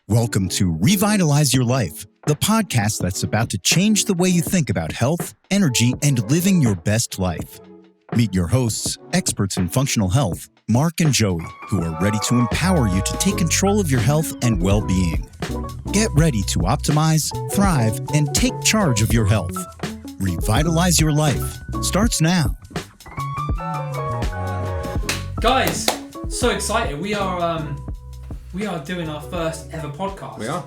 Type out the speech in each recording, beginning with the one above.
Welcome to Revitalize Your Life, the podcast that's about to change the way you think about health, energy, and living your best life. Meet your hosts, experts in functional health, Mark and Joey, who are ready to empower you to take control of your health and well-being. Get ready to optimize, thrive, and take charge of your health. Revitalize Your Life starts now. Guys, so excited. We are doing our first ever podcast. We are.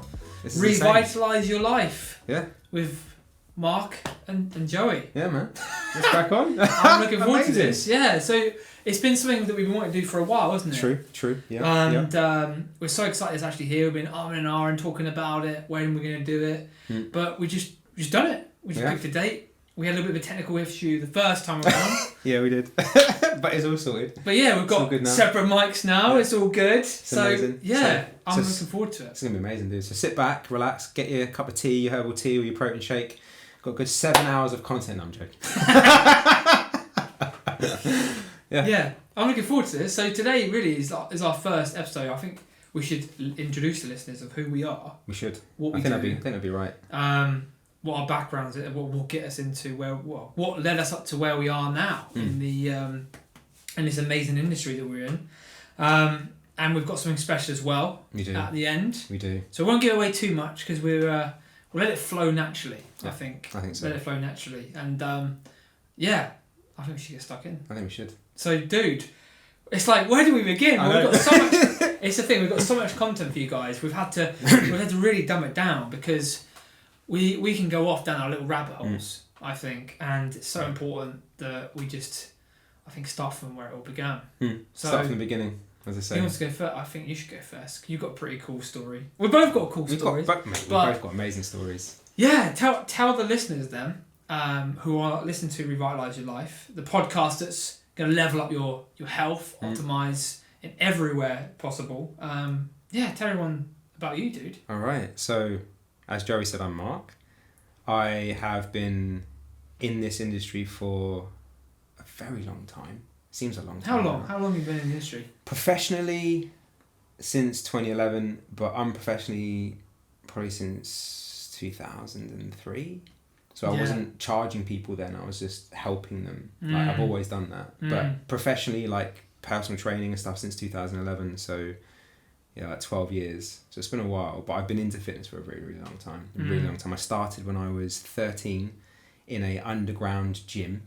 Revitalize Your Life. Yeah. With Mark and Joey. Yeah, man. Let's crack on. I'm looking forward to this. Yeah, so it's been something that we've been wanting to do for a while, hasn't it? True. Yeah. And we're so excited it's actually here. We've been arming and ahhing talking about it, when we're going to do it. But we just done it. We just picked a date. We had a little bit of a technical issue the first time around. Yeah, we did. But it's all sorted. But yeah, we've got separate mics now. Yeah. It's all good. It's amazing. Yeah, I'm looking forward to it. It's going to be amazing, dude. So sit back, relax, get your cup of tea, your herbal tea or your protein shake. Got a good 7 hours of content. No, I'm joking. Yeah, I'm looking forward to this. So today really is our first episode. I think we should introduce the listeners of who we are. We should. What we do. I think that'd be right. What our backgrounds are, what will get us into what led us up to where we are now in the in this amazing industry that we're in. And we've got something special as well at the end. We do. So we won't give away too much because we'll let it flow naturally. Yeah, I think so. Let it flow naturally, and I think we should get stuck in. I think we should. So, dude, it's like, where do we begin? We've got so much. It's the thing. We've got so much content for you guys. We've had to really dumb it down because we can go off down our little rabbit holes. I think, and it's so important that we just, I think, start from where it all began. So, start from the beginning. As I say. Who wants to go first? I think you should go first. You've got a pretty cool story. We've both got cool stories. We've both got amazing stories. Yeah, tell the listeners then, who are listening to Revitalize Your Life, the podcast that's going to level up your health, optimize in everywhere possible. Tell everyone about you, dude. All right. So, as Joey said, I'm Mark. I have been in this industry for a very long time. Seems a long time. How long? How long have you been in the industry? Professionally, since 2011, but unprofessionally, probably since 2003. So I wasn't charging people then. I was just helping them. Like, I've always done that. But professionally, like personal training and stuff, since 2011. So like 12 years. So it's been a while. But I've been into fitness for a very, really long time. Really long time. I started when I was 13 in a underground gym,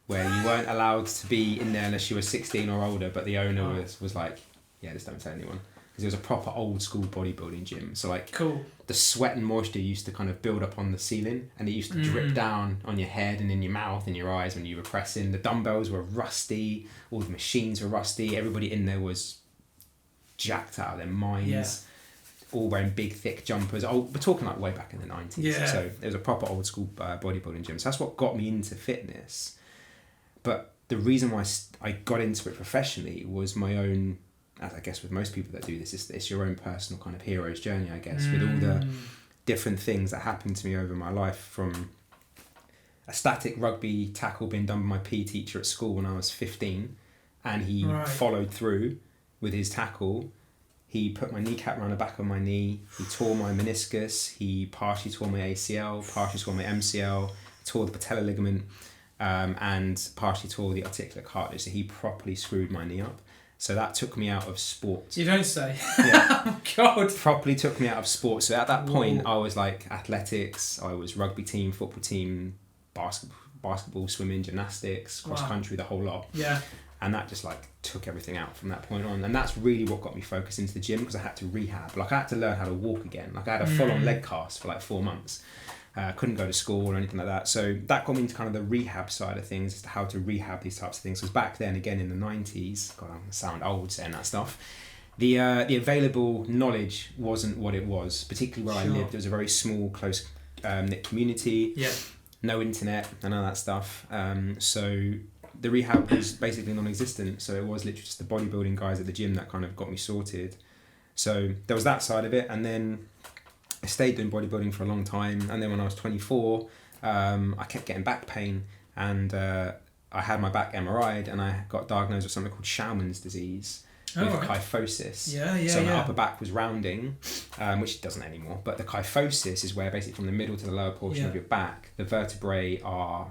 where you weren't allowed to be in there unless you were 16 or older, but the owner was like, just don't tell anyone. Because it was a proper old school bodybuilding gym. So like the sweat and moisture used to kind of build up on the ceiling, and it used to drip down on your head and in your mouth and your eyes when you were pressing. The dumbbells were rusty, all the machines were rusty, everybody in there was jacked out of their minds. All wearing big thick jumpers. We're talking like way back in the 90s. So it was a proper old school bodybuilding gym. So that's what got me into fitness. But the reason why I got into it professionally was my own, as I guess with most people that do this, it's your own personal kind of hero's journey, I guess, with all the different things that happened to me over my life, from a static rugby tackle being done by my PE teacher at school when I was 15, and he followed through with his tackle. He put my kneecap around the back of my knee, he tore my meniscus, he partially tore my ACL, partially tore my MCL, tore the patellar ligament, and partially tore the articular cartilage. So he properly screwed my knee up. So that took me out of sport. You don't say. Yeah. Oh, God. Properly took me out of sport. So at that point, I was like athletics, I was rugby team, football team, basketball, swimming, gymnastics, cross country, the whole lot. Yeah. And that just like took everything out from that point on. And that's really what got me focused into the gym, because I had to rehab. Like I had to learn how to walk again. Like I had a full-on leg cast for like 4 months. Couldn't go to school or anything like that. So that got me into kind of the rehab side of things, as to how to rehab these types of things. Because back then, again in the 90s, God, I sound old saying that stuff, the available knowledge wasn't what it was, particularly where I lived. It was a very small, close knit community, no internet, none of that stuff. So the rehab was basically non-existent. So it was literally just the bodybuilding guys at the gym that kind of got me sorted. So there was that side of it. And then I stayed doing bodybuilding for a long time, and then when I was 24, I kept getting back pain, and I had my back MRI'd, and I got diagnosed with something called Schauman's disease, with kyphosis. So my upper back was rounding, which it doesn't anymore. But the kyphosis is where basically from the middle to the lower portion of your back, the vertebrae are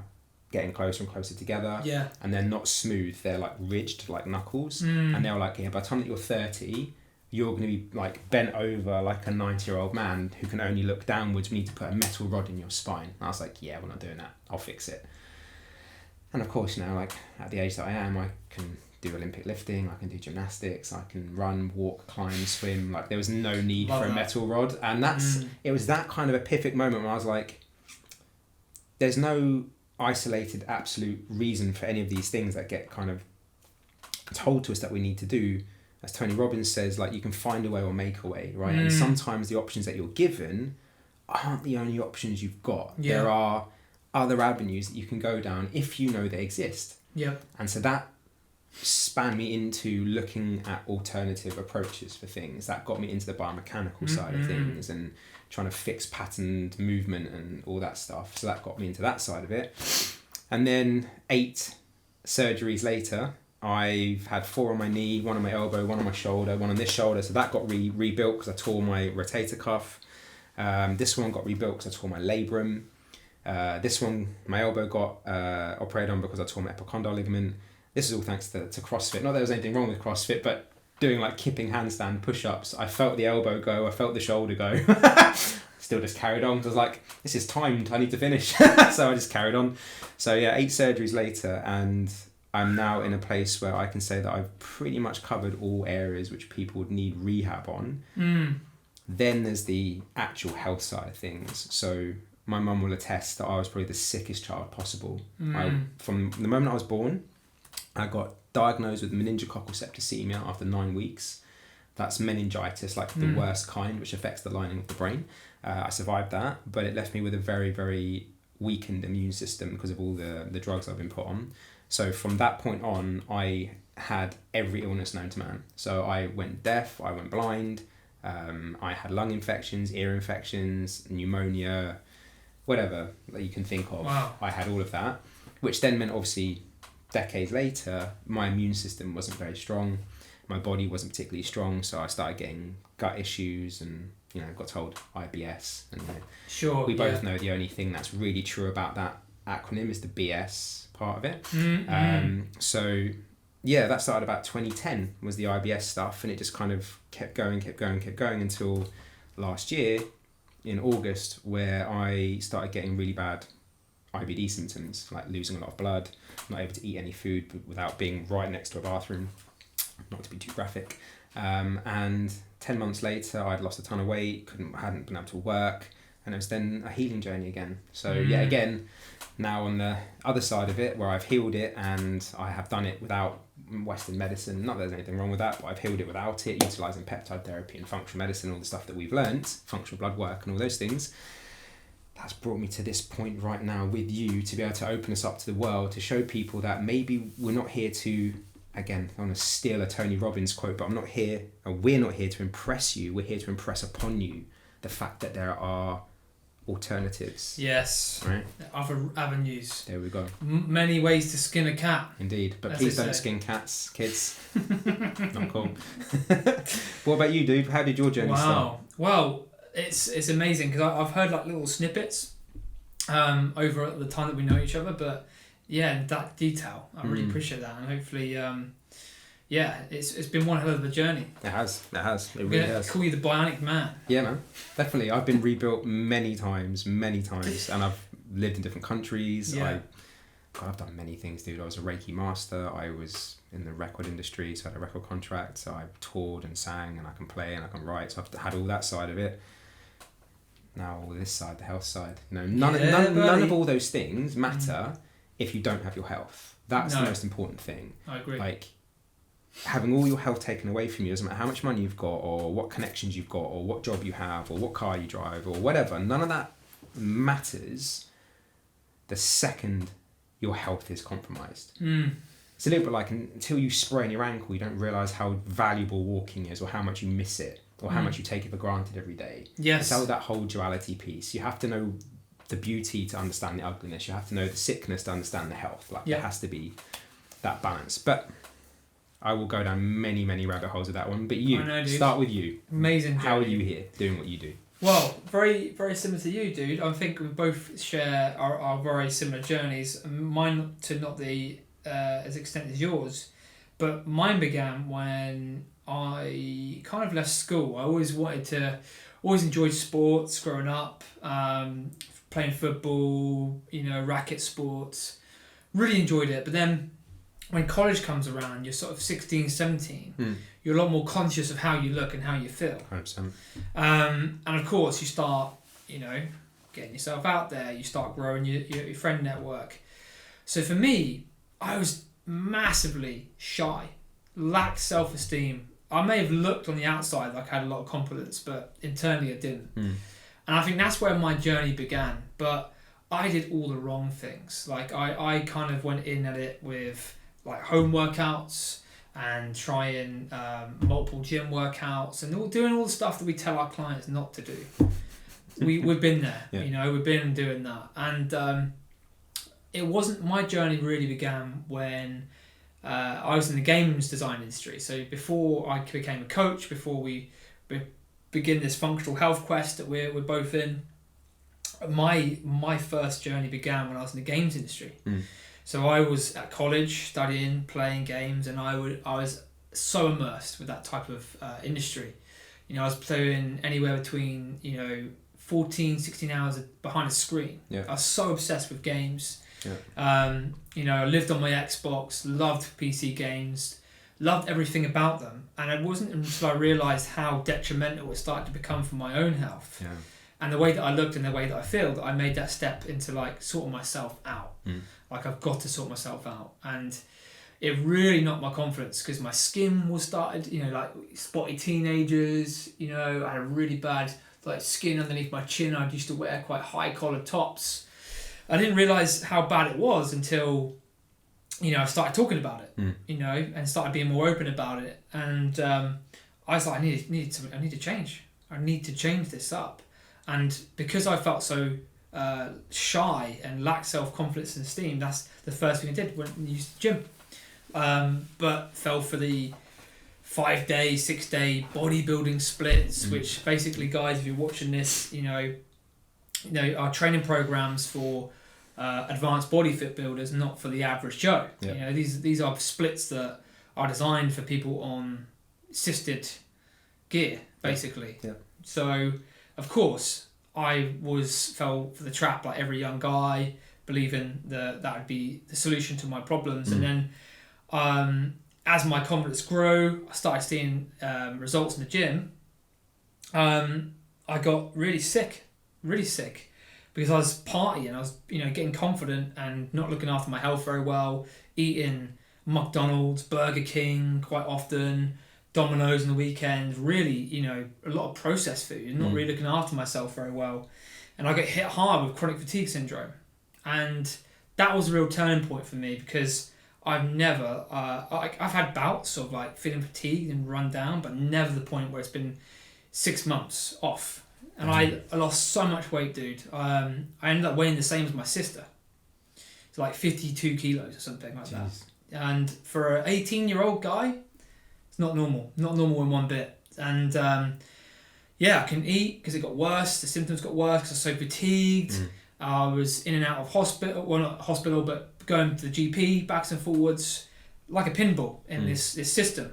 getting closer and closer together. And they're not smooth. They're like ridged like knuckles. And they were like, by the time that you're 30, you're going to be like bent over like a 90-year-old man who can only look downwards. We need to put a metal rod in your spine. And I was like, yeah, we're not doing that. I'll fix it. And of course, like at the age that I am, I can do Olympic lifting, I can do gymnastics, I can run, walk, climb, swim. Like there was no need for a metal rod. And it was that kind of epiphanic moment where I was like, there's no isolated absolute reason for any of these things that get kind of told to us that we need to do. As Tony Robbins says, like you can find a way or make a way, right? And sometimes the options that you're given aren't the only options you've got. There are other avenues that you can go down if you know they exist. And so that span me into looking at alternative approaches for things. That got me into the biomechanical side of things and trying to fix patterned movement and all that stuff. So that got me into that side of it. And then 8 surgeries later, I've had 4 on my knee, 1 on my elbow, 1 on my shoulder, 1 on this shoulder. So that got rebuilt because I tore my rotator cuff. This one got rebuilt because I tore my labrum. This one, my elbow got operated on because I tore my epicondyle ligament. This is all thanks to CrossFit. Not that there was anything wrong with CrossFit, but doing like kipping handstand push-ups, I felt the elbow go, I felt the shoulder go. Still just carried on because I was like, this is timed, I need to finish. So I just carried on. So 8 surgeries later, and I'm now in a place where I can say that I've pretty much covered all areas which people would need rehab on. Then there's the actual health side of things. So my mum will attest that I was probably the sickest child possible. From the moment I was born, I got diagnosed with meningococcal septicemia after 9 weeks. That's meningitis, like the worst kind, which affects the lining of the brain. I survived that, but it left me with a very, very weakened immune system because of all the drugs I've been put on. So from that point on, I had every illness known to man. So I went deaf, I went blind, I had lung infections, ear infections, pneumonia, whatever that you can think of. I had all of that, which then meant obviously decades later, my immune system wasn't very strong. My body wasn't particularly strong, so I started getting gut issues and, got told IBS. And we both know the only thing that's really true about that acronym is the BS part of it. So that started about 2010 was the IBS stuff, and it just kind of kept going until last year in August, where I started getting really bad IBD symptoms, like losing a lot of blood, not able to eat any food without being right next to a bathroom, not to be too graphic. And 10 months later, I'd lost a ton of weight, hadn't been able to work, and it was then a healing journey again. So again, now on the other side of it, where I've healed it, and I have done it without Western medicine. Not that there's anything wrong with that, but I've healed it without it, utilising peptide therapy and functional medicine, all the stuff that we've learnt, functional blood work and all those things. That's brought me to this point right now with you to be able to open us up to the world, to show people that maybe we're not here to, again, I want to steal a Tony Robbins quote, but we're not here to impress you, we're here to impress upon you the fact that there are alternatives. Yes. Right? Other avenues. There we go. Many ways to skin a cat. Indeed. But please don't skin cats, kids. Not cool. What about you, dude? How did your journey start? Well, it's amazing because I've heard like little snippets over the time that we know each other, but that detail, I really appreciate that, and hopefully it's been one hell of a journey. It has. It really has. Call you the Bionic Man. Yeah, man. Definitely. I've been rebuilt many times, and I've lived in different countries. I've done many things, dude. I was a Reiki master. I was in the record industry, so I had a record contract. So I toured and sang, and I can play and I can write. So I've had all that side of it. Now all this side, the health side. None of all those things matter if you don't have your health. That's the most important thing. I agree. Like, having all your health taken away from you, doesn't matter how much money you've got or what connections you've got or what job you have or what car you drive or whatever, none of that matters the second your health is compromised. It's a little bit like until you sprain your ankle, you don't realise how valuable walking is or how much you miss it or how much you take it for granted every day. Yes. It's all that whole duality piece. You have to know the beauty to understand the ugliness. You have to know the sickness to understand the health. Like there has to be that balance. But I will go down many, many rabbit holes with that one. But you, I know, dude. Start with you. Amazing. How are you here doing what you do? Well, very, very similar to you, dude. I think we both share our very similar journeys. Mine to not the as extent as yours, but mine began when I kind of left school. I always enjoyed sports growing up, playing football, racket sports. Really enjoyed it. But then when college comes around, you're sort of 16, 17. You're a lot more conscious of how you look and how you feel. 100%. And of course, you start, getting yourself out there. You start growing your friend network. So for me, I was massively shy, lacked self-esteem. I may have looked on the outside like I had a lot of confidence, but internally I didn't. And I think that's where my journey began. But I did all the wrong things. Like I kind of went in at it with like home workouts and trying multiple gym workouts and doing all the stuff that we tell our clients not to do. We've been there, we've been doing that. And it wasn't, my journey really began when I was in the games design industry. So before I became a coach, before we begin this functional health quest that we're both in, my first journey began when I was in the games industry. So I was at college studying, playing games, and I was so immersed with that type of industry. I was playing anywhere between 14, 16 hours behind a screen. I was so obsessed with games. I lived on my Xbox, loved PC games, loved everything about them, and it wasn't until I realised how detrimental it started to become for my own health. And the way that I looked and the way that I feel, that I made that step into like sorting myself out. Like I've got to sort myself out. And it really knocked my confidence because my skin was started, like spotty teenagers, I had a really bad like skin underneath my chin. I used to wear quite high collared tops. I didn't realise how bad it was until, I started talking about it, and started being more open about it. And I was like, I need to change. I need to change this up. And because I felt so shy and lacked self-confidence and esteem, that's the first thing I did when I used the gym. But fell for the 5-day, 6-day bodybuilding splits, which basically, guys, if you're watching this, are training programs for advanced body fit builders, not for the average Joe. These are splits that are designed for people on assisted gear, basically. So of course I fell for the trap like every young guy, believing that would be the solution to my problems. And then as my confidence grew, I started seeing results in the gym. I got really sick because I was partying. I was getting confident and not looking after my health very well, eating McDonald's, Burger King quite often, Domino's on the weekends, really, a lot of processed food and not really looking after myself very well. And I got hit hard with chronic fatigue syndrome. And that was a real turning point for me because I've never, I've had bouts of like feeling fatigued and run down, but never the point where it's been 6 months off. And I lost so much weight, dude. I ended up weighing the same as my sister. It's like 52 kilos or something like that. And for an 18-year-old guy, it's not normal in one bit. And I couldn't eat because it got worse. The symptoms got worse because I was so fatigued. I was in and out of hospital, well, not hospital, but going to the GP backwards and forwards like a pinball in this system.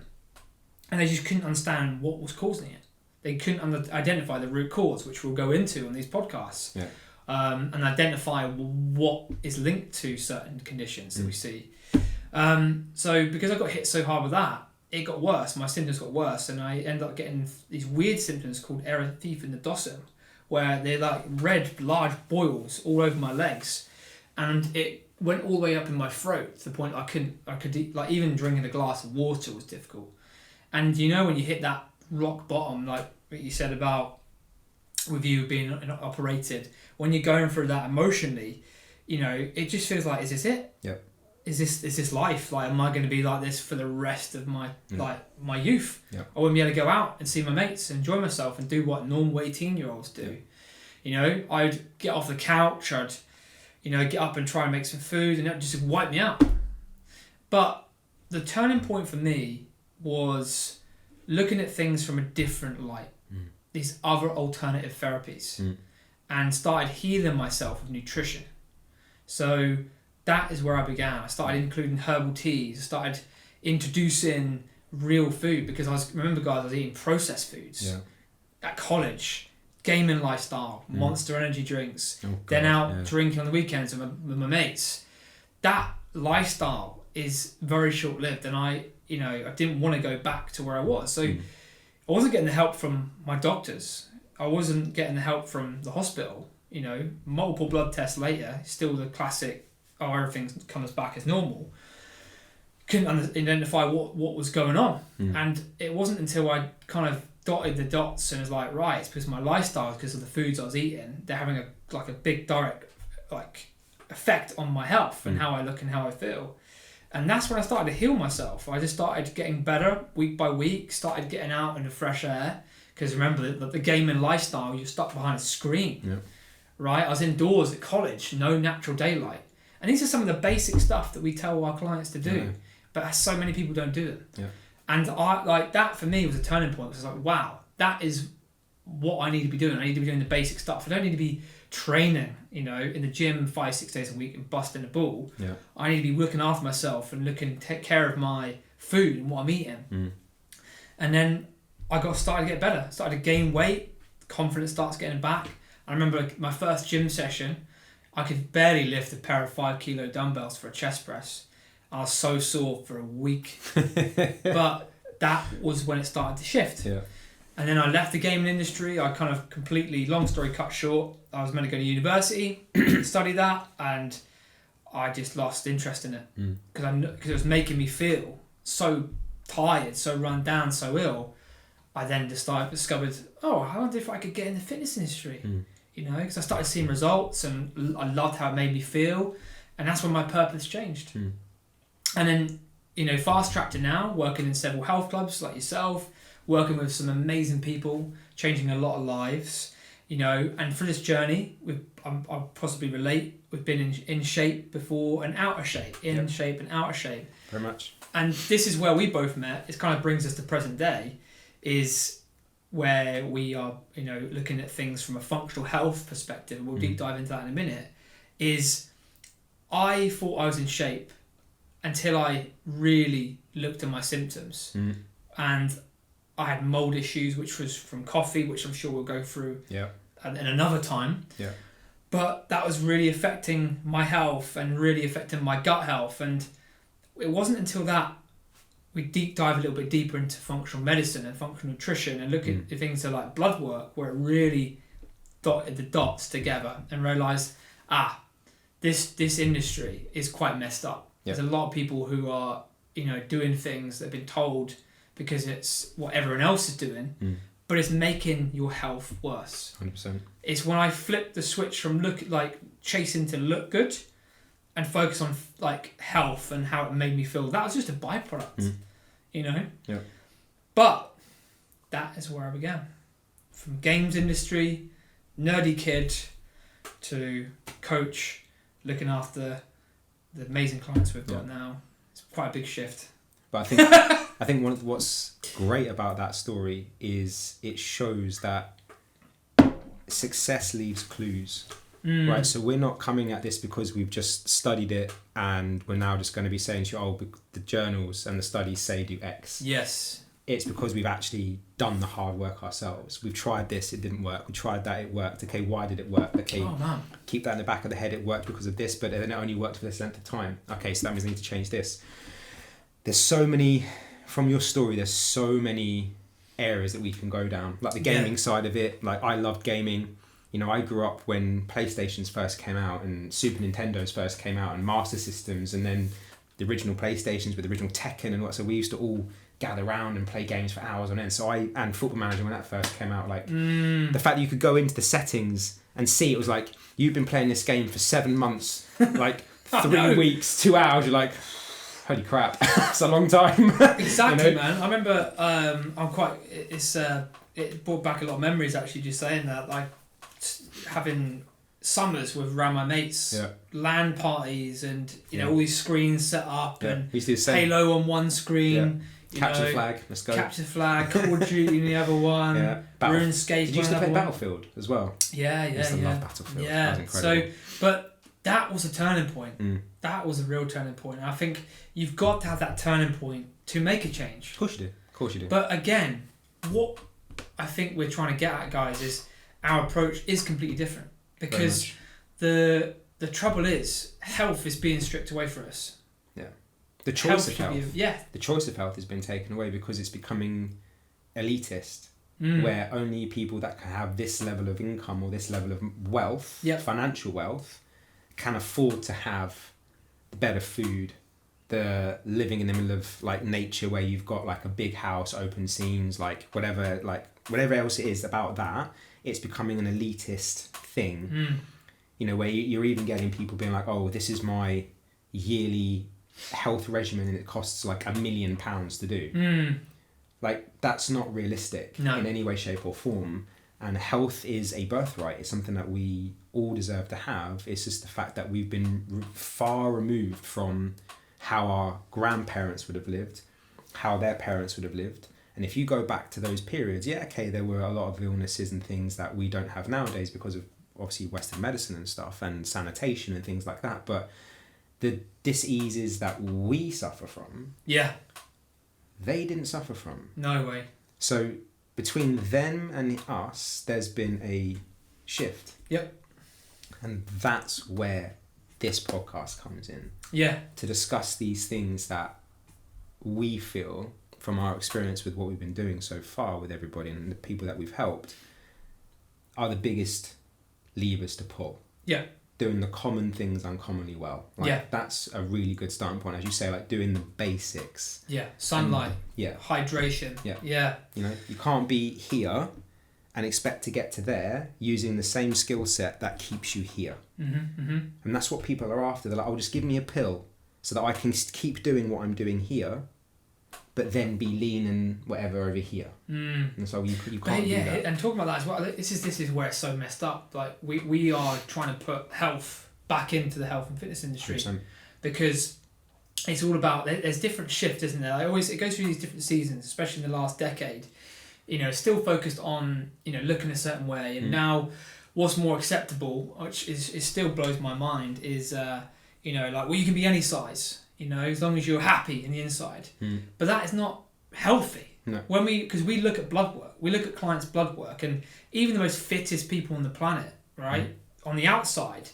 And they just couldn't understand what was causing it. They couldn't identify the root cause, which we'll go into on these podcasts, and identify what is linked to certain conditions that we see. So because I got hit so hard with that, it got worse. My symptoms got worse, and I ended up getting these weird symptoms called erythema, where they're like red, large boils all over my legs, and it went all the way up in my throat to the point I could eat, like even drinking a glass of water was difficult. And when you hit that rock bottom, like what you said about with you being operated, when you're going through that emotionally, it just feels like, is this it? Yep. Is this life? Like, am I going to be like this for the rest of my my youth? Yep. I wouldn't be able to go out and see my mates and enjoy myself and do what normal 18-year-olds do. Yep. I'd get off the couch, I'd get up and try and make some food, and that just wipe me out. But the turning point for me was looking at things from a different light, these other alternative therapies, and started healing myself with nutrition. So that is where I began. I started including herbal teas. I started introducing real food, because remember guys, I was eating processed foods at college, gaming lifestyle, Monster energy drinks, then out drinking on the weekends with my mates. That lifestyle is very short-lived, and I didn't want to go back to where I was. So I wasn't getting the help from my doctors. I wasn't getting the help from the hospital. Multiple blood tests later, still the classic, everything comes back as normal. Couldn't identify what was going on. And it wasn't until I kind of dotted the dots and was like, right, it's because of my lifestyle, because of the foods I was eating, they're having a big direct effect on my health and how I look and how I feel. And that's when I started to heal myself. I just started getting better week by week, started getting out in the fresh air, because remember the gaming lifestyle, you're stuck behind a screen, right? I was indoors at college, no natural daylight. And these are some of the basic stuff that we tell our clients to do, but so many people don't do them. And that for me was a turning point, because I was like, wow, that is what I need to be doing. I need to be doing the basic stuff. I don't need to be training, in the gym 5-6 days a week and busting a ball. I need to be looking after myself and take care of my food and what I'm eating. And then I started to get better, started to gain weight, confidence starts getting back. I remember my first gym session, I could barely lift a pair of 5 kilo dumbbells for a chest press. I was so sore for a week. But that was when it started to shift. And then I left the gaming industry. I kind of completely, long story cut short, I was meant to go to university, study that, and I just lost interest in it. Because it was making me feel so tired, so run down, so ill. I then discovered, I wonder if I could get in the fitness industry. Because I started seeing results and I loved how it made me feel. And that's when my purpose changed. And then, fast track to now, working in several health clubs like yourself, working with some amazing people, changing a lot of lives, and for this journey, I'll possibly relate, we've been in shape before and out of shape, shape and out of shape. Very much. And this is where we both met. It kind of brings us to present day, is where we are, looking at things from a functional health perspective. We'll deep dive into that in a minute. Is I thought I was in shape until I really looked at my symptoms. And I had mold issues, which was from coffee, which I'm sure we'll go through in another time. But that was really affecting my health and really affecting my gut health. And it wasn't until that we deep dive a little bit deeper into functional medicine and functional nutrition and look at things like blood work, where it really dotted the dots together and realised, this industry is quite messed up. There's a lot of people who are, doing things that have been told because it's what everyone else is doing, but it's making your health worse. 100%. It's when I flipped the switch from chasing to look good and focus on health and how it made me feel. That was just a byproduct, But that is where I began. From games industry, nerdy kid, to coach, looking after the amazing clients we've got now. It's quite a big shift. But I think what's great about that story is it shows that success leaves clues. Right, so we're not coming at this because we've just studied it and we're now just going to be saying to you, the journals and the studies say do X. Yes. It's because we've actually done the hard work ourselves. We've tried this, it didn't work. We tried that, it worked. Okay, why did it work? Okay, keep that in the back of the head, it worked because of this, but then it only worked for this length of time. Okay, so that means I need to change this. There's so many, from your story, there's so many areas that we can go down. Like the gaming side of it, I loved gaming. I grew up when PlayStations first came out and Super Nintendos first came out and Master Systems, and then the original PlayStations with the original Tekken and what. So we used to all gather around and play games for hours on end. And Football Manager, when that first came out, the fact that you could go into the settings and see it was like, you've been playing this game for 7 months, 3 weeks, 2 hours, you're like, holy crap, it's a long time. Exactly, man. I remember, it brought back a lot of memories actually, just saying that, having summers with around my mates, LAN parties, and you know all these screens set up, and we used to do the same. Halo on one screen. Capture the flag, let's go. Capture the flag, Call of Duty in the other one. RuneScape. Did you used to play Battlefield as well? Yeah. I used to love Battlefield. Yeah. That was incredible. But that was a turning point. That was a real turning point. And I think you've got to have that turning point to make a change. Of course you do. Of course you do. But again, what I think we're trying to get at, guys, is our approach is completely different. Because the trouble is, health is being stripped away from us. Yeah. The choice of health. The choice of health has been taken away because it's becoming elitist. Where only people that can have this level of income or this level of wealth, financial wealth, can afford to have the better food, the living in the middle of like nature where you've got like a big house, open scenes, like whatever else it is about that. It's becoming an elitist thing, you know, where you're even getting people being like, oh, this is my yearly health regimen and it costs like £1 million to do. Like, that's not realistic in any way, shape or form. And health is a birthright. It's something that we all deserve to have. It's just the fact that we've been far removed from how our grandparents would have lived, how their parents would have lived. And if you go back to those periods, there were a lot of illnesses and things that we don't have nowadays because of obviously Western medicine and stuff and sanitation and things like that. But the diseases that we suffer from, they didn't suffer from. No way. So between them and us, there's been a shift. Yep. And that's where this podcast comes in. Yeah. To discuss these things that we feel from our experience with what we've been doing so far with everybody and the people that we've helped are the biggest levers to pull. Yeah. Doing the common things uncommonly well. That's a really good starting point. As you say, like doing the basics. Yeah. Sunlight. Hydration. Yeah. You know, you can't be here and expect to get to there using the same skill set that keeps you here. And that's what people are after. They're like, oh, just give me a pill so that I can keep doing what I'm doing here, but then be lean and whatever over here. And so you can't do that. And talking about that as well, this is where it's so messed up. Like we are trying to put health back into the health and fitness industry 100%. Because it's all about, there's different shifts, isn't there? It goes through these different seasons, especially in the last decade. You know, it's still focused on, you know, looking a certain way. And now what's more acceptable, which is still blows my mind, is, you know, like, well, you can be any size, you know, as long as you're happy in the inside. But that is not healthy. No. Because we look at blood work, we look at clients' blood work, and even the most fittest people on the planet, right, on the outside,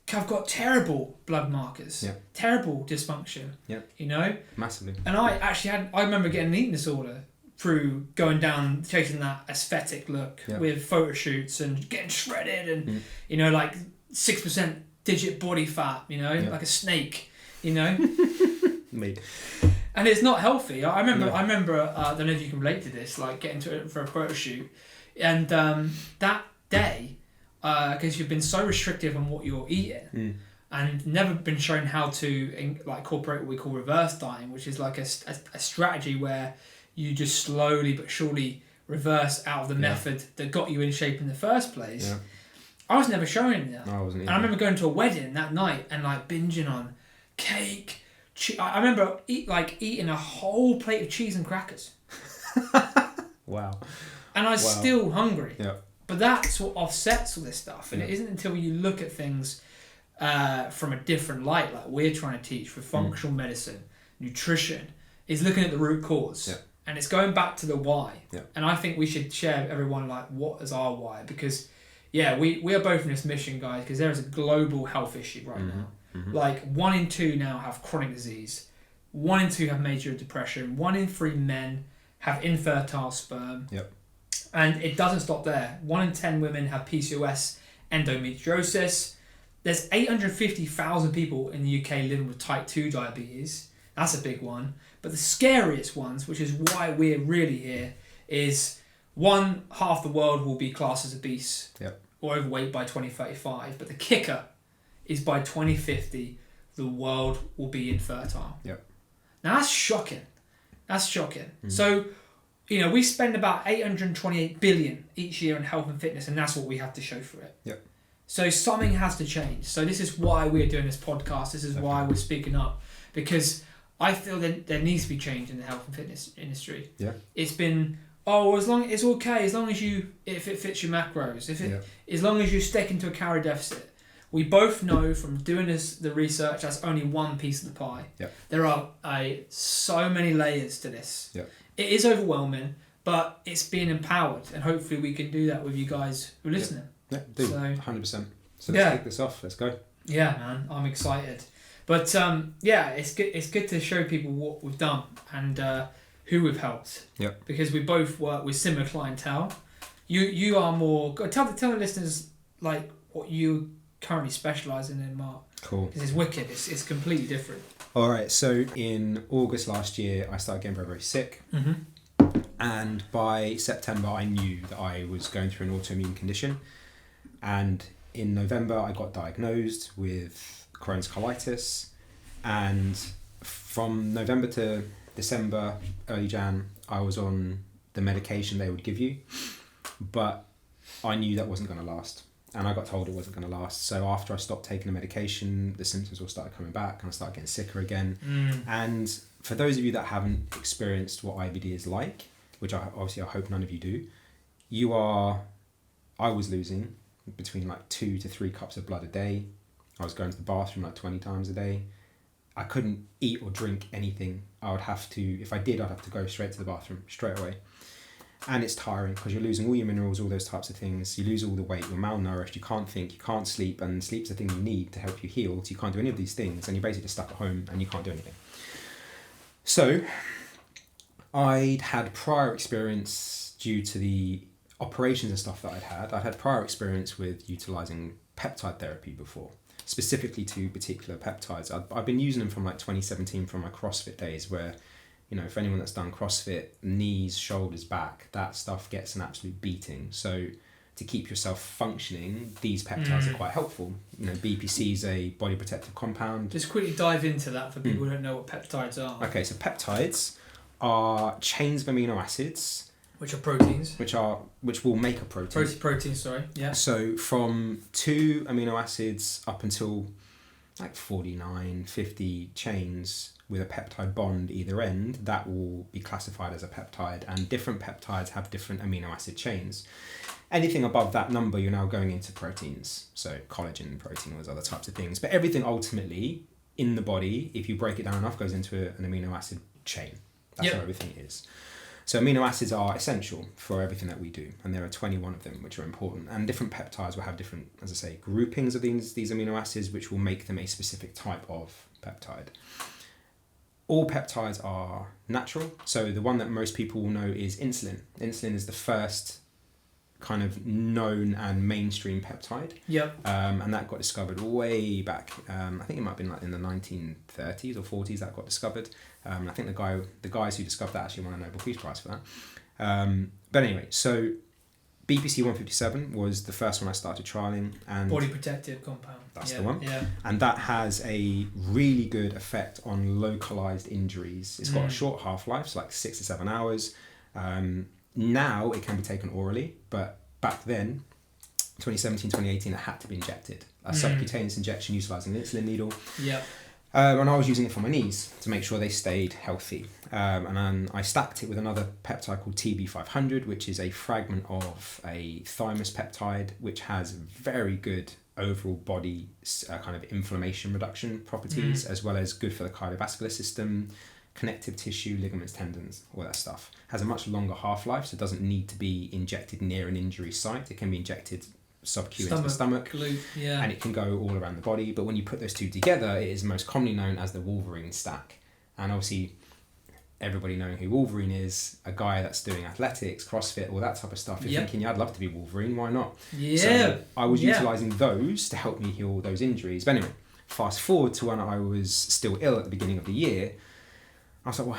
have got terrible blood markers, terrible dysfunction, you know? Massively. And I remember getting an eating disorder through going down, chasing that aesthetic look with photo shoots and getting shredded and, you know, like 6% digit body fat, you know, like a snake, you know? Me. And it's not healthy. I remember, I don't know if you can relate to this, like getting to it for a photo shoot. And that day, because you've been so restrictive on what you're eating and never been shown how to like incorporate what we call reverse dieting, which is like a strategy where you just slowly but surely reverse out of the method that got you in shape in the first place. Yeah. I was never showing that. No, I wasn't either. And I remember going to a wedding that night and like binging on cake. I remember eating a whole plate of cheese and crackers. Wow. And I was still hungry. Yeah. But that's what offsets all this stuff. And it isn't until you look at things from a different light, like we're trying to teach with functional medicine, nutrition, is looking at the root cause. Yeah. And it's going back to the why. Yeah. And I think we should share everyone like what is our why, because we are both in this mission, guys, because there is a global health issue right now. Like 1 in 2 now have chronic disease, 1 in 2 have major depression, 1 in 3 men have infertile sperm. Yep. And it doesn't stop there. 1 in 10 women have PCOS, endometriosis. There's 850,000 people in the UK living with type 2 diabetes. That's a big one. But the scariest ones, which is why we're really here, is half the world will be classed as obese or overweight by 2035. But the kicker is by 2050, the world will be infertile. Yep. Now that's shocking. So, you know, we spend about 828 billion each year on health and fitness, and that's what we have to show for it. Yep. So something has to change. So this is why we're doing this podcast. This is why we're speaking up, because I feel that there needs to be change in the health and fitness industry. Yeah. It's been, as long it's okay as long as if it fits your macros, as long as you stick into a calorie deficit. We both know from doing the research that's only one piece of the pie. Yeah. There are so many layers to this. Yeah. It is overwhelming, but it's being empowered, and hopefully we can do that with you guys who are listening. Yeah, do 100%. So let's kick this off. Let's go. Yeah, man, I'm excited. But it's good. It's good to show people what we've done and who we've helped. Yeah. Because we both work with similar clientele. You are more. Tell the listeners like what you currently specialising in, Mark. Cool. Because it's wicked. It's completely different. All right. So in August last year, I started getting very, very sick. Mm-hmm. And by September, I knew that I was going through an autoimmune condition. And in November, I got diagnosed with Crohn's colitis. And from November to December, early Jan, I was on the medication they would give you. But I knew that wasn't going to last. And I got told it wasn't going to last. So after I stopped taking the medication, the symptoms all started coming back and I started getting sicker again. And for those of you that haven't experienced what IBD is like, which I hope none of you do, I was losing between like 2 to 3 cups of blood a day. I was going to the bathroom like 20 times a day. I couldn't eat or drink anything. If I did, I'd have to go straight to the bathroom straight away. And it's tiring because you're losing all your minerals, all those types of things. You lose all the weight, you're malnourished, you can't think, you can't sleep, and sleep's the thing you need to help you heal. So you can't do any of these things, and you're basically stuck at home and you can't do anything. So I'd had prior experience due to the operations and stuff that I'd had prior experience with utilising peptide therapy before, specifically to particular peptides. I've been using them from like 2017 from my CrossFit days where, you know, for anyone that's done CrossFit, knees, shoulders, back, that stuff gets an absolute beating. So to keep yourself functioning, these peptides are quite helpful. You know, BPC is a body protective compound. Just quickly dive into that for people who don't know what peptides are. Okay, so peptides are chains of amino acids. Which are proteins. Which will make a protein. Protein, sorry. Yeah. So from 2 amino acids up until like 49, 50 chains with a peptide bond either end, that will be classified as a peptide, and different peptides have different amino acid chains. Anything above that number, you're now going into proteins. So collagen, protein, all those other types of things. But everything ultimately in the body, if you break it down enough, goes into an amino acid chain. That's how everything is. So amino acids are essential for everything that we do, and there are 21 of them which are important, and different peptides will have different, as I say, groupings of these amino acids which will make them a specific type of peptide. All peptides are natural, so the one that most people will know is insulin. Insulin is the first kind of known and mainstream peptide. Yep. And that got discovered way back. I think it might have been like in the 1930s or 40s that got discovered. I think the guys who discovered that actually won a Nobel Peace Prize for that. But anyway, so BPC 157 was the first one I started trialing, and body protective compound. That's the one. Yeah. And that has a really good effect on localized injuries. It's got a short half-life, so like 6 to 7 hours. Now it can be taken orally, but back then, 2017, 2018, it had to be injected. A subcutaneous injection utilizing an insulin needle. Yeah. And I was using it for my knees to make sure they stayed healthy. And then I stacked it with another peptide called TB500, which is a fragment of a thymus peptide, which has very good overall body kind of inflammation reduction properties, as well as good for the cardiovascular system, connective tissue, ligaments, tendons, all that stuff. Has a much longer half-life, so it doesn't need to be injected near an injury site. It can be injected sub-Q into the stomach, and it can go all around the body. But when you put those two together, it is most commonly known as the Wolverine stack. And obviously, everybody knowing who Wolverine is, a guy that's doing athletics, CrossFit, all that type of stuff, you're thinking, yeah, I'd love to be Wolverine, why not? Yeah. So I was utilising those to help me heal those injuries. But anyway, fast forward to when I was still ill at the beginning of the year, I was like, well,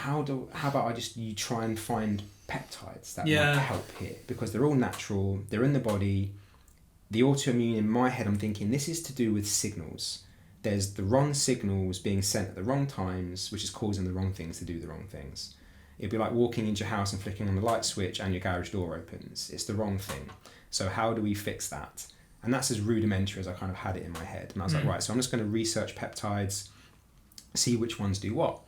how about you try and find peptides that might help here? Because they're all natural, they're in the body. The autoimmune, in my head, I'm thinking this is to do with signals. There's the wrong signals being sent at the wrong times, which is causing the wrong things to do the wrong things. It'd be like walking into your house and flicking on the light switch and your garage door opens. It's the wrong thing. So how do we fix that? And that's as rudimentary as I kind of had it in my head. And I was like, right, so I'm just going to research peptides, see which ones do what.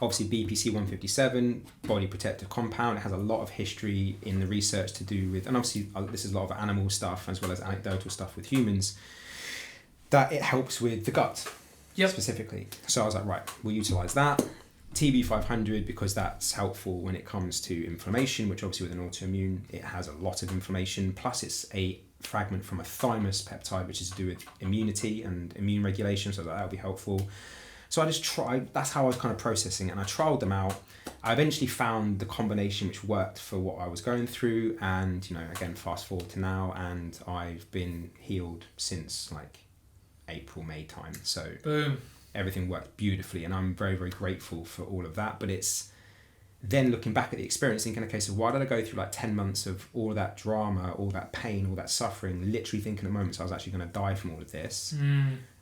Obviously, BPC 157, body protective compound, it has a lot of history in the research to do with, and obviously this is a lot of animal stuff as well as anecdotal stuff with humans, that it helps with the gut specifically. So I was like, right, we'll utilize that. TB 500, because that's helpful when it comes to inflammation, which obviously with an autoimmune, it has a lot of inflammation. Plus it's a fragment from a thymus peptide, which is to do with immunity and immune regulation. So that'll be helpful. So I just tried, that's how I was kind of processing it, and I trialed them out. I eventually found the combination which worked for what I was going through, and, you know, again, fast forward to now, and I've been healed since like April, May time. So boom, everything worked beautifully, and I'm very, very grateful for all of that. But it's then looking back at the experience, thinking, okay, so why did I go through like 10 months of all that drama, all that pain, all that suffering, literally thinking at moments I was actually going to die from all of this?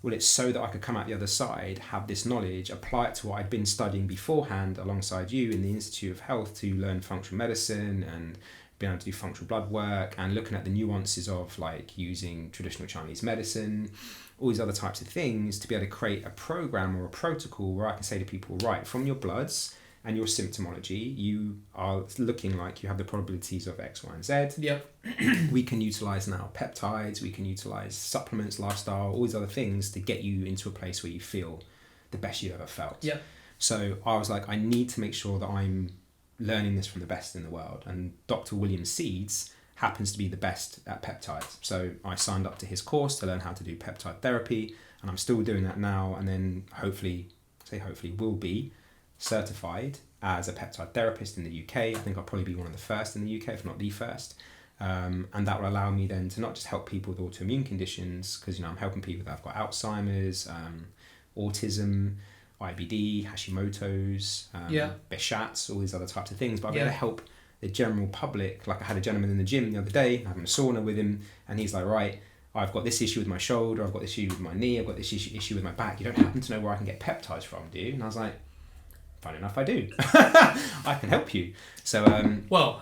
Well, it's so that I could come out the other side, have this knowledge, apply it to what I'd been studying beforehand alongside you in the Institute of Health to learn functional medicine and being able to do functional blood work and looking at the nuances of like using traditional Chinese medicine, all these other types of things, to be able to create a program or a protocol where I can say to people, right, from your bloods and your symptomology, you are looking like you have the probabilities of X, Y, and Z. Yep. We can utilize now peptides, we can utilize supplements, lifestyle, all these other things to get you into a place where you feel the best you've ever felt. Yep. So I was like, I need to make sure that I'm learning this from the best in the world. And Dr. William Seeds happens to be the best at peptides. So I signed up to his course to learn how to do peptide therapy, and I'm still doing that now, and then hopefully will be certified as a peptide therapist in the UK. I think I'll probably be one of the first in the UK, if not the first. And that will allow me then to not just help people with autoimmune conditions, because, you know, I'm helping people that have got Alzheimer's, autism, IBD, Hashimoto's, Behçet's, all these other types of things, but I'm going to help the general public. Like I had a gentleman in the gym the other day, having a sauna with him, and he's like, right, I've got this issue with my shoulder, I've got this issue with my knee, I've got this issue with my back. You don't happen to know where I can get peptides from, do you? And I was like, fine enough, I do. I can help you. So, well,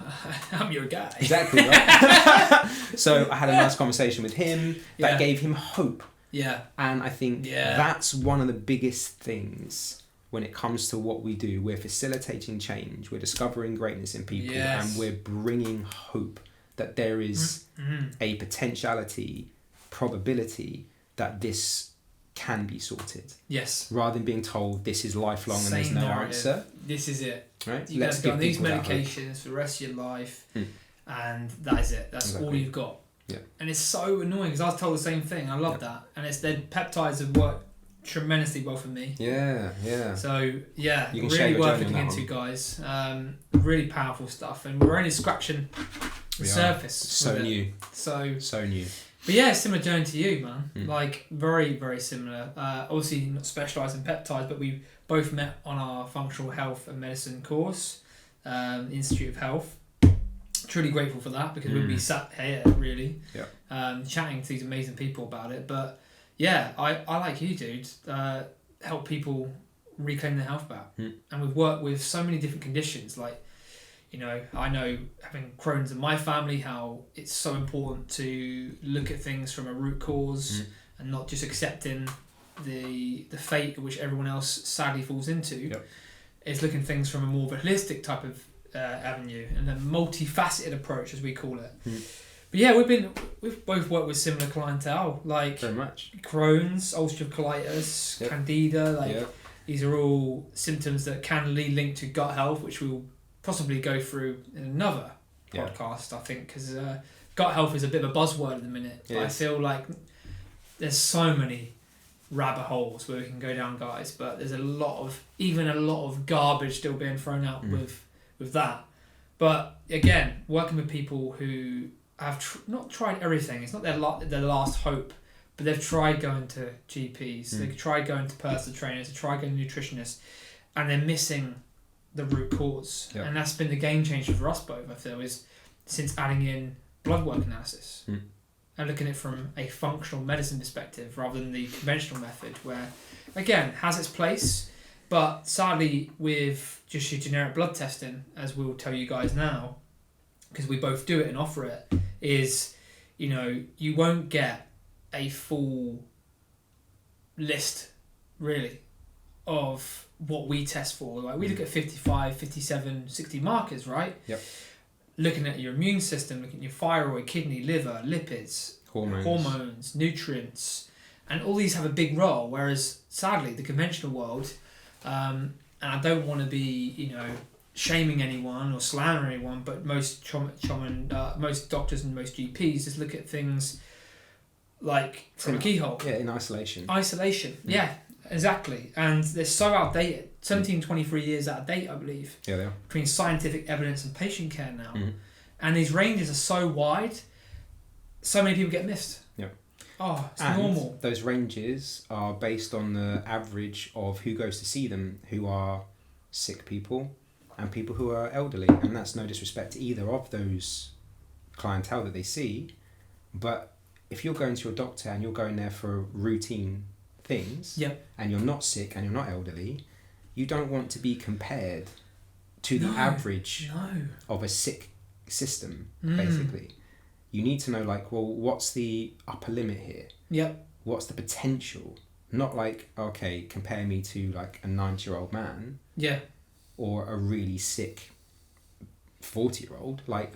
I'm your guy. Exactly, right? So I had a nice conversation with him that gave him hope. Yeah. And I think that's one of the biggest things when it comes to what we do. We're facilitating change, we're discovering greatness in people, and we're bringing hope that there is a potentiality, probability that this can be sorted. Yes. Rather than being told this is lifelong and there's no answer. This is it. Right? You guys go on these medications for the rest of your life, and that is it. That's all you've got. Yeah. And it's so annoying because I was told the same thing. I love that. And it's the peptides have worked tremendously well for me. Yeah. So yeah, you can really worth looking into, guys. Really powerful stuff, and we're only scratching the surface. So new. So new. But yeah, similar journey to you, man. Like very, very similar. Obviously not specialised in peptides, but we both met on our functional health and medicine course, Institute of Health. Truly grateful for that, because we'd be sat here really chatting to these amazing people about it. But yeah, I like you, dude, help people reclaim their health back. And we've worked with so many different conditions. Like, you know, I know having Crohn's in my family, how it's so important to look at things from a root cause and not just accepting the fate which everyone else sadly falls into. It's looking at things from a more holistic type of avenue and a multifaceted approach, as we call it. But yeah, we've both worked with similar clientele, like very much Crohn's, ulcerative colitis, Candida. These are all symptoms that can lead linked to gut health, which we'll possibly go through in another podcast, I think, because gut health is a bit of a buzzword at the minute. But I feel like there's so many rabbit holes where we can go down, guys, but there's a lot of garbage still being thrown out with that. But again, working with people who have not tried everything, it's not their last hope, but they've tried going to GPs, they've tried going to personal trainers, they've tried going to nutritionists, and they're missing the root cause. And that's been the game changer for us both, I feel, is since adding in blood work analysis and looking at it from a functional medicine perspective rather than the conventional method, where again has its place, but sadly with just your generic blood testing, as we'll tell you guys now, because we both do it and offer it, is, you know, you won't get a full list, really, of what we test for. Like we look at 55, 57, 60 markers, right? Yep. Looking at your immune system, looking at your thyroid, kidney, liver, lipids, hormones, nutrients, and all these have a big role. Whereas sadly, the conventional world, and I don't want to be, shaming anyone or slandering anyone, but most most doctors and most GPs just look at things like from a keyhole. Yeah, in isolation. Yeah, exactly. And they're so outdated. 23 years out of date, I believe. Yeah, they are. Between scientific evidence and patient care now. Mm-hmm. And these ranges are so wide, so many people get missed. Yeah. Oh, it's and normal. Those ranges are based on the average of who goes to see them, who are sick people and people who are elderly. And that's no disrespect to either of those clientele that they see. But if you're going to your doctor and you're going there for routine things, and you're not sick and you're not elderly, you don't want to be compared to the average of a sick system, basically. You need to know, like, well, what's the upper limit here? Yep. What's the potential? Not like, okay, compare me to like a 90-year-old man. Yeah. Or a really sick 40-year-old. Like,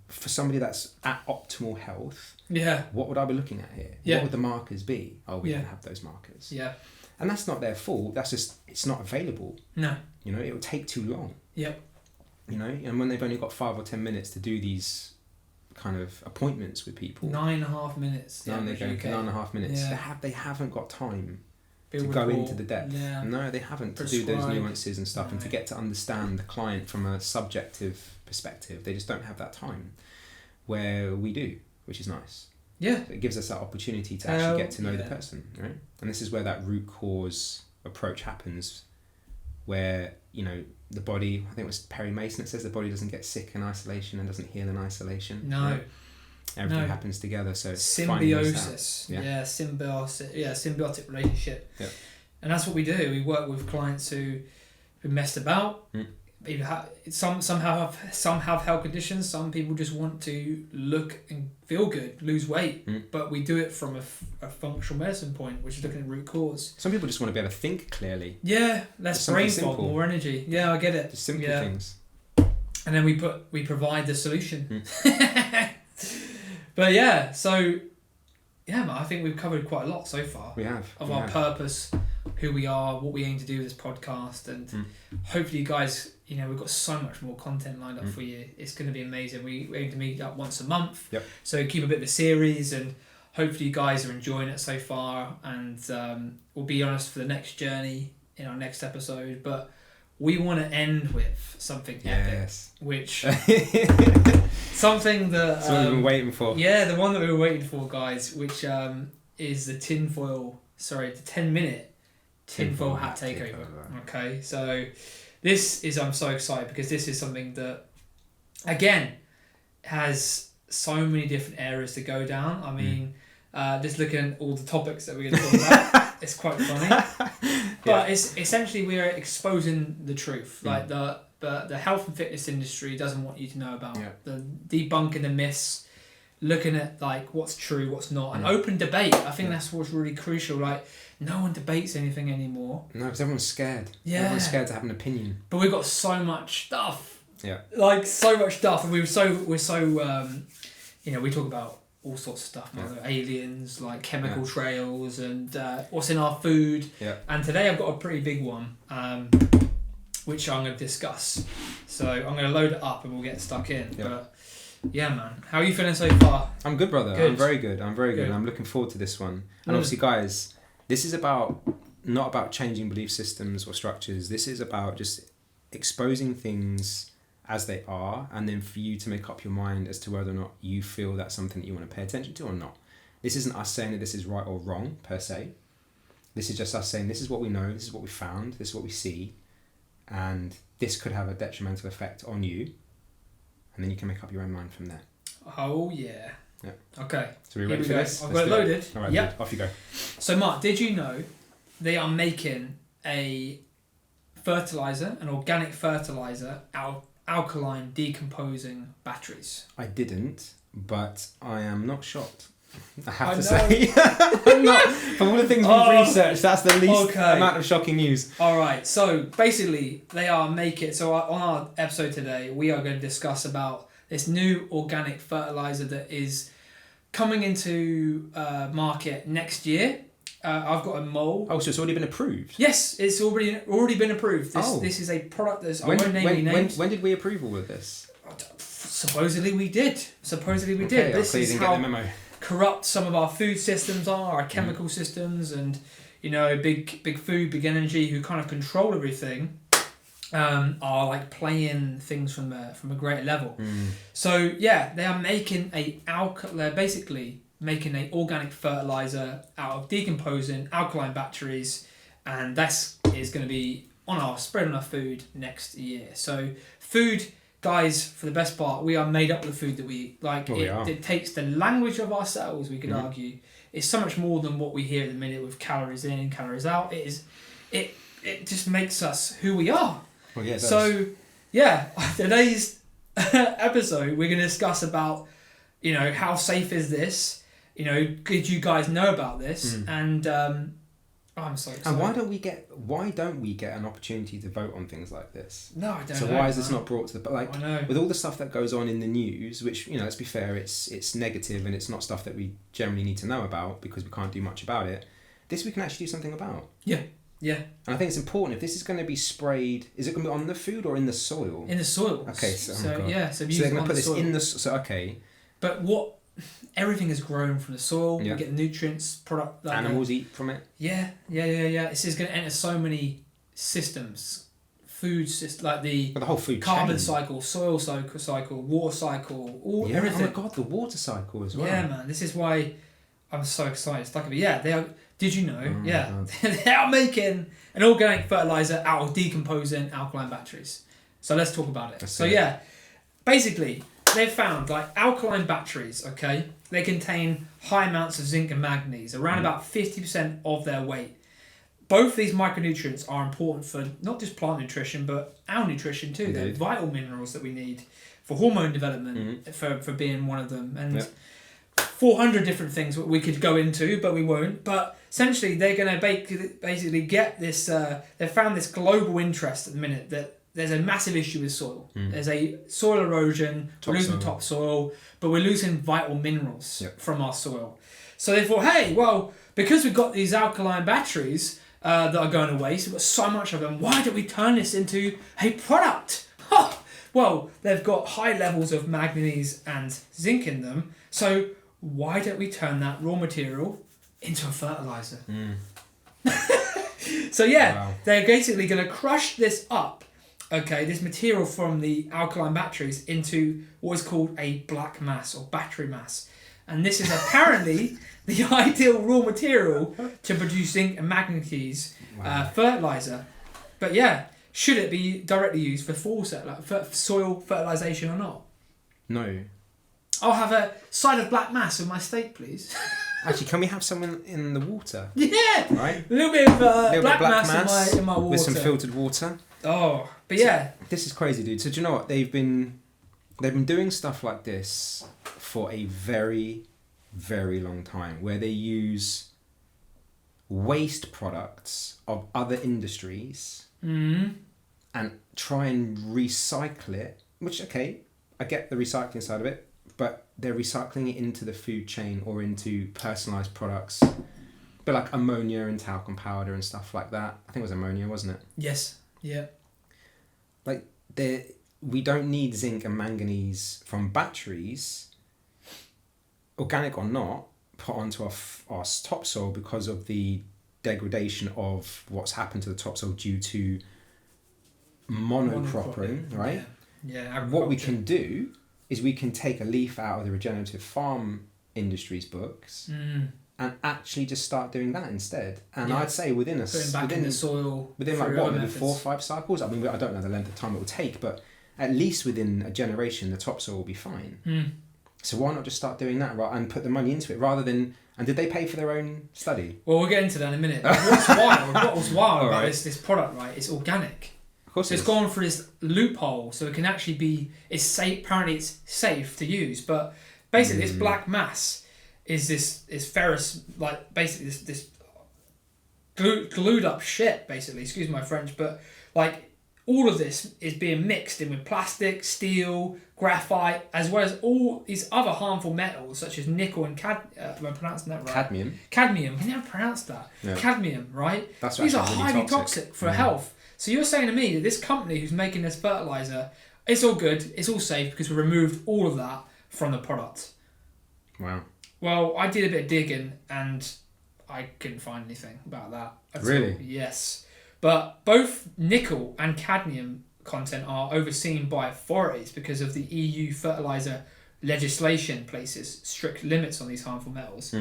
for somebody that's at optimal health, what would I be looking at here? What would the markers be? Oh, we don't have those markers. Yeah. And that's not their fault. That's just, it's not available. No. It would take too long. Yep. And when they've only got 5 or 10 minutes to do these kind of appointments with people. 9.5 minutes. Yeah, they're going for 9.5 minutes. Yeah. They haven't got time Build to go rapport. into the depth. Yeah. No, they haven't. Prescribe. To do those nuances and stuff, No. and to get to understand the client from a subjective perspective. They just don't have that time, where we do, which is nice. Yeah. So it gives us that opportunity to actually get to know the person, right? And this is where that root cause approach happens, where, the body, I think it was Perry Mason that says the body doesn't get sick in isolation and doesn't heal in isolation. No. Right? Everything happens together, so it's symbiosis. Symbiotic relationship. Yeah. And that's what we do. We work with clients who messed about. Some have health conditions. Some people just want to look and feel good, lose weight. But we do it from a functional medicine point, which is looking at root cause. Some people just want to be able to think clearly. Yeah, less brain fog, more energy. Yeah, I get it. Just simple things. And then we provide the solution. But yeah, so man, I think we've covered quite a lot so far. We have. Of our purpose, who we are, what we aim to do with this podcast, and hopefully you guys, we've got so much more content lined up for you. It's going to be amazing. We aim to meet up once a month. Yep. So keep a bit of a series, and hopefully you guys are enjoying it so far. And we'll be honest for the next journey in our next episode, but we want to end with something epic, which something that that's what we've been waiting for. Yeah, the one that we were waiting for, guys, which is the 10-minute tinfoil hat takeover. Okay, so I'm so excited because this is something that, again, has so many different areas to go down. I mean, just looking at all the topics that we're going to talk about, it's quite funny. But it's essentially we're exposing the truth. Like the health and fitness industry doesn't want you to know about. The debunking the myths, looking at like what's true, what's not, and open debate. I think that's what's really crucial. Like no one debates anything anymore. No, because everyone's scared. Yeah. Everyone's scared to have an opinion. But we've got so much stuff. Yeah. Like so much stuff, and we're so we talk about all sorts of stuff, aliens, like chemical trails, and what's in our food. Yeah. And today I've got a pretty big one, which I'm going to discuss. So I'm going to load it up and we'll get stuck in. Yeah. But yeah, man, how are you feeling so far? I'm good, brother. Good. I'm very good. I'm looking forward to this one. And obviously, guys, this is not about changing belief systems or structures. This is about just exposing things as they are, and then for you to make up your mind as to whether or not you feel that's something that you want to pay attention to or not. This isn't us saying that this is right or wrong per se. This is just us saying this is what we know, this is what we found, this is what we see, and this could have a detrimental effect on you, and then you can make up your own mind from there. Oh yeah. Yeah. Okay. So are we ready for this? I've got it loaded. All right, yep. Good. Off you go. So Mark, did you know they are making a fertilizer, an organic fertilizer out alkaline decomposing batteries? I didn't, but I am not shocked. I have to say. I'm not. From all the things we've researched, that's the least amount of shocking news. All right. So basically, they are making. So on our episode today, we are going to discuss about this new organic fertilizer that is coming into market next year. I've got a mole. Oh, so it's already been approved? Yes, it's already been approved. This is a product that's... I won't name any names. When did we approve all of this? Supposedly we did. Okay, This is get how the memo. corrupt some of our food systems are, our chemical systems, and big food, big energy, who kind of control everything, are like playing things from a greater level. So yeah, they are making they're basically making an organic fertilizer out of decomposing alkaline batteries, and that is going to be spread on our food next year. So food, guys, for the best part, we are made up of the food that we eat. Like it takes the language of our cells, we could argue. It's so much more than what we hear at the minute with calories in, calories out. It just makes us who we are. Well, yeah, so yeah, today's episode we're going to discuss about how safe is this. Did you guys know about this? And I'm so excited. And why don't we get an opportunity to vote on things like this? No, I don't know. So why is this not brought to the... I know. With all the stuff that goes on in the news, which, let's be fair, it's negative and it's not stuff that we generally need to know about because we can't do much about it. This we can actually do something about. Yeah. And I think it's important, if this is going to be sprayed, is it going to be on the food or in the soil? In the soil. Okay, so they're going to put this in the soil. Okay. But everything is grown from the soil. We get nutrients, product. Like animals eat from it. Yeah. This is going to enter so many systems, food system, like the whole food carbon chain. Cycle, soil cycle, water cycle, everything. Oh my god, the water cycle as well. Yeah, man. This is why I'm so excited. It's like, they are. Did you know? Oh they are making an organic fertilizer out of decomposing alkaline batteries. So let's talk about it. Basically, they've found like alkaline batteries, okay, they contain high amounts of zinc and manganese, around about 50% of their weight. Both these micronutrients are important for not just plant nutrition, but our nutrition too. They're vital minerals that we need for hormone development, for being one of them. And 400 different things we could go into, but we won't. But essentially, they're going to basically get this, they've found this global interest at the minute that there's a massive issue with soil. There's a soil erosion, we're losing topsoil, but we're losing vital minerals from our soil. So they thought, hey, well, because we've got these alkaline batteries that are going to waste, we've got so much of them, why don't we turn this into a product? Well, they've got high levels of manganese and zinc in them, so why don't we turn that raw material into a fertilizer? So they're basically going to crush this up, this material from the alkaline batteries into what is called a black mass or battery mass. And this is apparently the ideal raw material to produce zinc and manganese fertilizer. But should it be directly used for soil fertilization or not? No. I'll have a side of black mass with my steak, please. Actually, can we have some in the water? Yeah. Right. A little bit of black mass in my water. With some filtered water. Oh, but this is crazy, dude. So do you know what they've been doing stuff like this for a very, very long time, where they use waste products of other industries and try and recycle it. Which I get the recycling side of it, but they're recycling it into the food chain or into personalised products, but like ammonia and talcum powder and stuff like that. I think it was ammonia, wasn't it? Yes. Yeah. Like we don't need zinc and manganese from batteries, organic or not, put onto our topsoil because of the degradation of what's happened to the topsoil due to monocropping, right? Yeah. What we can do is we can take a leaf out of the regenerative farm industry's books and actually just start doing that instead. And I'd say within the soil, maybe 4 or 5 cycles. I mean, I don't know the length of time it will take, but at least within a generation, the topsoil will be fine. So why not just start doing that, right, and put the money into it rather than... And did they pay for their own study? Well, we'll get into that in a minute. What was wild about this product, right? It's organic. Of course, so it's gone through this loophole, so it can actually be... It's safe. Apparently, it's safe to use, but basically, this black mass is this ferrous, like basically this glued up shit, basically, excuse my French, but like all of this is being mixed in with plastic, steel, graphite, as well as all these other harmful metals such as nickel and am I pronouncing that right? Cadmium. Cadmium. I never pronounced that. Yeah. Cadmium, right? That's These are really highly toxic for health. So you're saying to me that this company who's making this fertilizer, it's all good, it's all safe because we removed all of that from the product. Wow. Well, I did a bit of digging and I couldn't find anything about that at really? all. Yes. But both nickel and cadmium content are overseen by authorities because of the EU fertilizer legislation places strict limits on these harmful metals.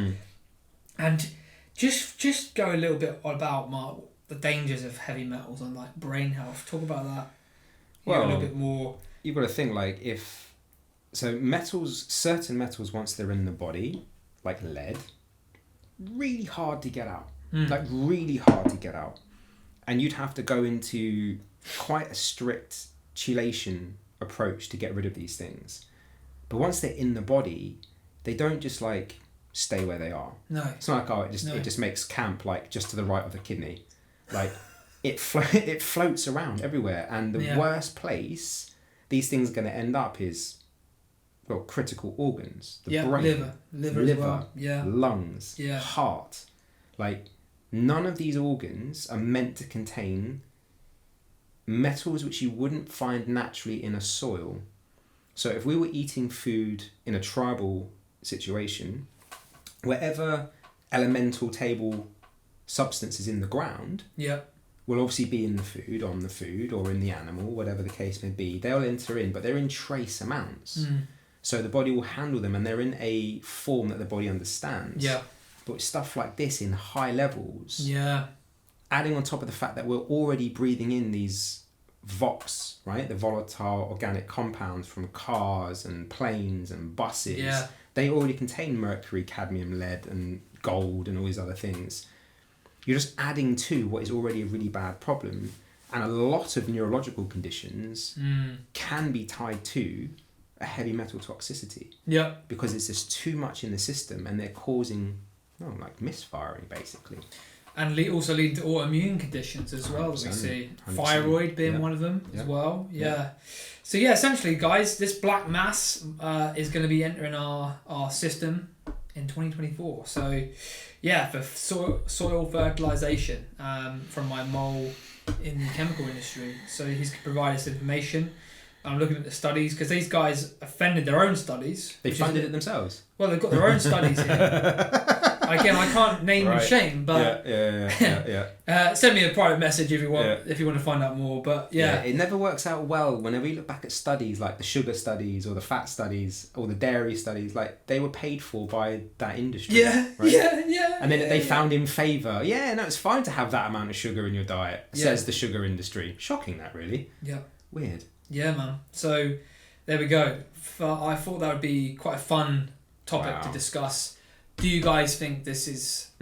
And just go a little bit about, Mark, the dangers of heavy metals on like brain health. Talk about that. Well, a little bit more. You've got to think like certain metals once they're in the body, like lead, really hard to get out. Like really hard to get out. And you'd have to go into quite a strict chelation approach to get rid of these things. But once they're in the body, they don't just like stay where they are. No. It's not like it just makes camp like just to the right of the kidney. Like it floats around everywhere, and the worst place these things are going to end up is critical organs, the brain, liver as well. lungs, heart. Like none of these organs are meant to contain metals which you wouldn't find naturally in a soil. So if we were eating food in a tribal situation, wherever elemental table substance is in the ground, will obviously be in the food, on the food, or in the animal, whatever the case may be. They'll enter in, but they're in trace amounts. So the body will handle them, and they're in a form that the body understands. But with stuff like this in high levels, adding on top of the fact that we're already breathing in these VOCs, right? The volatile organic compounds from cars and planes and buses. They already contain mercury, cadmium, lead, and gold, and all these other things. You're just adding to what is already a really bad problem. And a lot of neurological conditions can be tied to a heavy metal toxicity. Because it's just too much in the system, and they're causing misfiring, basically. And also leading to autoimmune conditions as well, that we see. 100%. Thyroid being one of them as well. So essentially, guys, this black mass is going to be entering our system in 2024. So, for soil fertilization from my mole in the chemical industry. So he's provided us information. I'm looking at the studies because these guys funded their own studies. They funded it themselves? Well, they've got their own studies here. Again, I can't name and shame, but send me a private message if you want to find out more. But it never works out well whenever you look back at studies like the sugar studies or the fat studies or the dairy studies. Like they were paid for by that industry. And then they found in favour. It's fine to have that amount of sugar in your diet, says the sugar industry. Shocking, that really. Weird. Yeah, man. So there we go. I thought that would be quite a fun topic to discuss. Do you guys think this is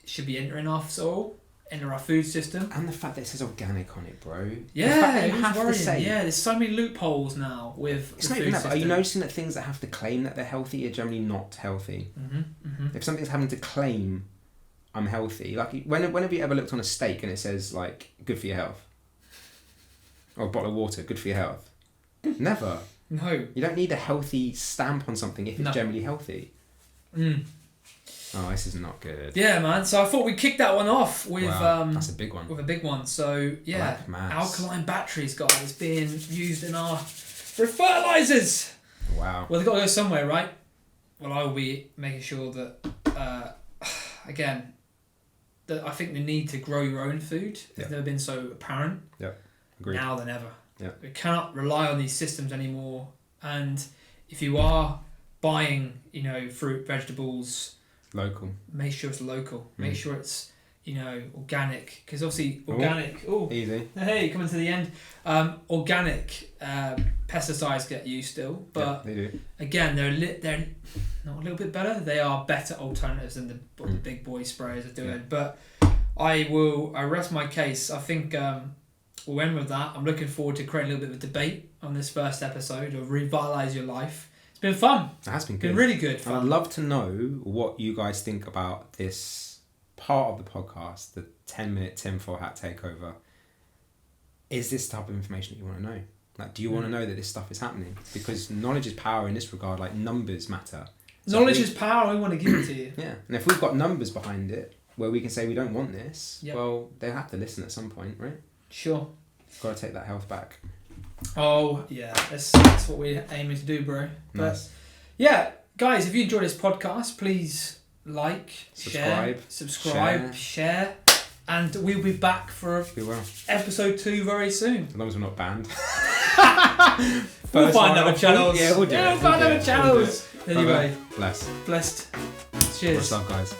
should be entering our soil, enter our food system? And the fact that it says organic on it, bro. Yeah, you have to say. Yeah, there's so many loopholes now with it's the not food even that, system. but are you noticing that things that have to claim that they're healthy are generally not healthy? If something's having to claim I'm healthy, like when have you ever looked on a steak and it says like good for your health? Or a bottle of water, good for your health? Never. No. You don't need a healthy stamp on something if it's generally healthy. Oh, this is not good. Yeah, man. So I thought we'd kick that one off with that's a big one. With a big one. So alkaline batteries, guys, being used in our fertilizers. Wow. Well, they've got to go somewhere, right? Well, I will be making sure that again, that I think the need to grow your own food has never been so apparent. Agreed. Now than ever. We cannot rely on these systems anymore. And if you are buying, fruit, vegetables, local. Make sure it's local. Make sure it's, organic. Because obviously organic. Oh, easy. Hey, coming to the end. Organic pesticides get used still, but they do. Again, they're not a little bit better. They are better alternatives than the big boy sprayers are doing. But I rest my case. I think we'll end with that. I'm looking forward to creating a little bit of a debate on this first episode of Revitalize Your Life. It's been fun. It has been good. Been really good fun. And I'd love to know what you guys think about this part of the podcast, the 10-minute tinfoil hat takeover. Is this type of information that you want to know? Like, do you want to know that this stuff is happening? Because knowledge is power in this regard. Like, numbers matter. So knowledge is power. We want to give it to you. Yeah, and if we've got numbers behind it where we can say we don't want this, Yep. well, they'll have to listen at some point, right? Sure. Got to take that health back. Oh yeah, that's what we're aiming to do, bro. Nice. But yeah, guys, if you enjoyed this podcast, please like, subscribe, share, and we'll be back for We will. episode 2 very soon. As long as we're not banned. We'll find other channels. Yeah, we'll do it. We'll find other channels. Anyway, Blessed. blessed. Cheers. What's up, guys?